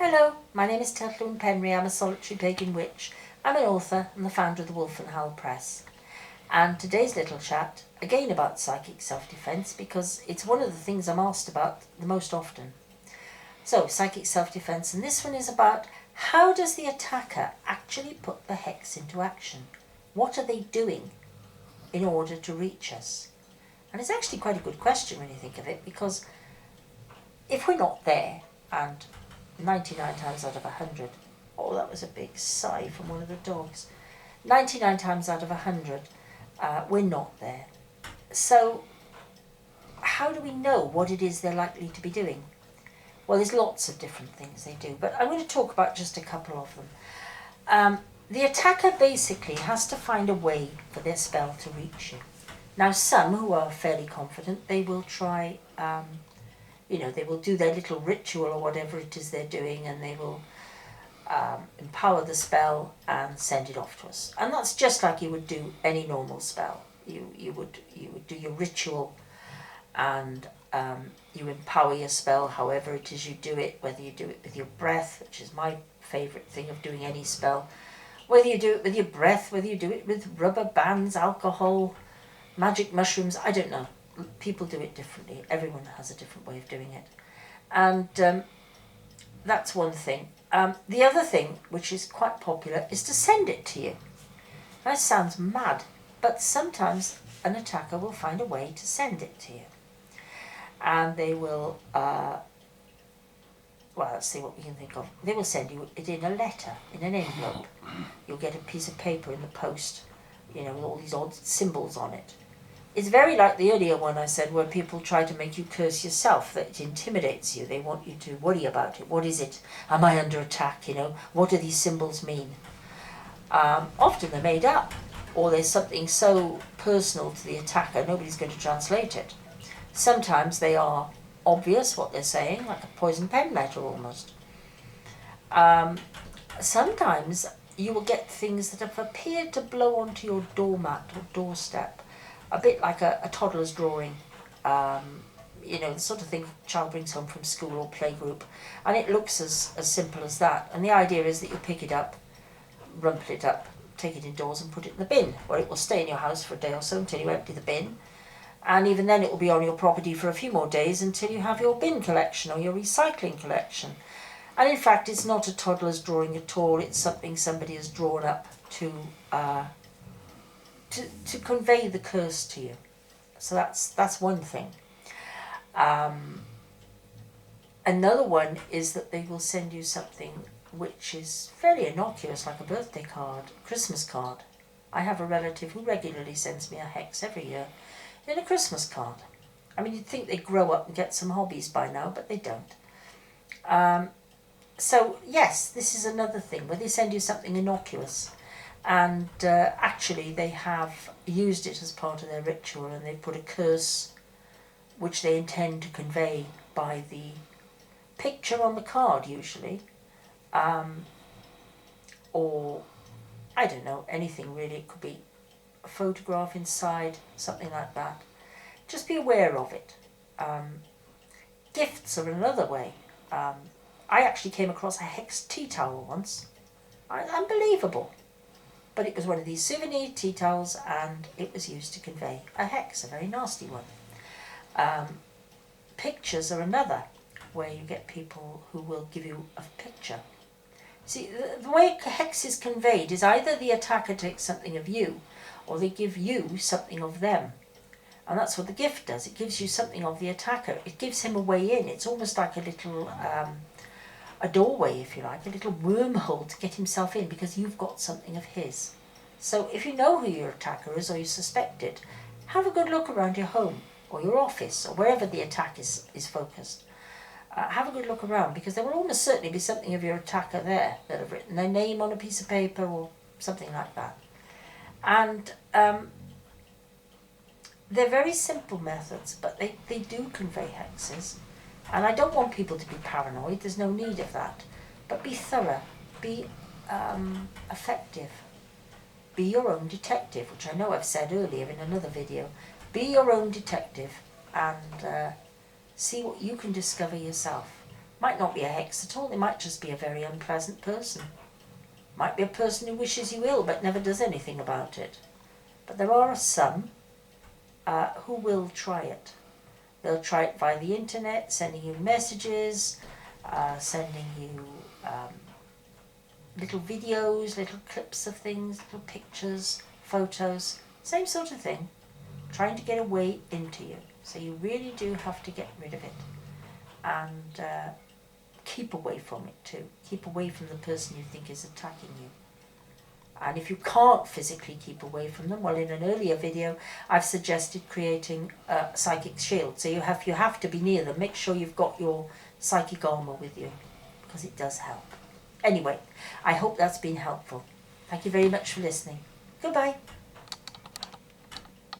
Hello, my name is Tylluan. I'm a solitary pagan witch. I'm an author and the founder of the Wolf and Howl Press. And today's little chat, again about psychic self-defense, because it's one of the things I'm asked about the most often. So, psychic self-defense, and this one is about how does the attacker actually put the hex into action? What are they doing in order to reach us? And it's actually quite a good question when you think of it, because if we're not there, and 99 times out of 100, oh, that was a big sigh from one of the dogs. 99 times out of 100, we're not there. So how do we know what it is they're likely to be doing? Well, there's lots of different things they do, but I'm going to talk about just a couple of them. The attacker basically has to find a way for their spell to reach you. Now, some who are fairly confident, they will try, they will do their little ritual or whatever it is they're doing, and they will empower the spell and send it off to us. And that's just like you would do any normal spell. You would do your ritual, and you empower your spell however it is you do it, whether you do it with your breath, which is my favourite thing of doing any spell, whether you do it with your breath, whether you do it with rubber bands, alcohol, magic mushrooms, I don't know. People do it differently. Everyone has a different way of doing it. And that's one thing. The other thing, which is quite popular, is to send it to you. That sounds mad, but sometimes an attacker will find a way to send it to you. And they will, let's see what we can think of. They will send you it in a letter, in an envelope. You'll get a piece of paper in the post, with all these odd symbols on it. It's very like the earlier one I said, where people try to make you curse yourself, that it intimidates you. They want you to worry about it. What is it? Am I under attack? What do these symbols mean? Often they're made up, or there's something so personal to the attacker, nobody's going to translate it. Sometimes they are obvious what they're saying, like a poison pen letter almost. Sometimes you will get things that have appeared to blow onto your doormat or doorstep, a bit like a toddler's drawing, the sort of thing a child brings home from school or playgroup, and it looks as simple as that. And the idea is that you pick it up, rumple it up, take it indoors and put it in the bin, where it will stay in your house for a day or so until you empty the bin. And even then it will be on your property for a few more days until you have your bin collection or your recycling collection. And in fact, it's not a toddler's drawing at all. It's something somebody has drawn up to convey the curse to you. So that's one thing. Another one is that they will send you something which is fairly innocuous, like a birthday card, Christmas card. I have a relative who regularly sends me a hex every year in a Christmas card. I mean, you'd think they'd grow up and get some hobbies by now, but they don't. So yes, this is another thing where they send you something innocuous, and actually they have used it as part of their ritual, and they put a curse which they intend to convey by the picture on the card usually, or I don't know, anything really. It could be a photograph inside, something like that. Just be aware of it. Gifts are another way. I actually came across a hex tea towel once. Unbelievable. But it was one of these souvenir tea towels, and it was used to convey a hex, a very nasty one. Pictures are another, where you get people who will give you a picture. See, the way a hex is conveyed is either the attacker takes something of you, or they give you something of them. And that's what the gift does. It gives you something of the attacker. It gives him a way in. It's almost like a little a doorway, if you like, a little wormhole to get himself in, because you've got something of his. So if you know who your attacker is, or you suspect it, have a good look around your home or your office or wherever the attack is focused. Have a good look around, because there will almost certainly be something of your attacker there that have written their name on a piece of paper or something like that. And they're very simple methods, but they do convey hexes. And I don't want people to be paranoid, there's no need of that. But be thorough, be effective. Be your own detective, which I know I've said earlier in another video. Be your own detective and see what you can discover yourself. Might not be a hex at all, they might just be a very unpleasant person. Might be a person who wishes you ill but never does anything about it. But there are some who will try it. They'll try it via the internet, sending you messages, sending you little videos, little clips of things, little pictures, photos, same sort of thing, trying to get a way into you. So you really do have to get rid of it and keep away from it too. Keep away from the person you think is attacking you. And if you can't physically keep away from them, well, in an earlier video I've suggested creating a psychic shield. So you have to be near them. Make sure you've got your psychic armour with you, because it does help. Anyway, I hope that's been helpful. Thank you very much for listening. Goodbye.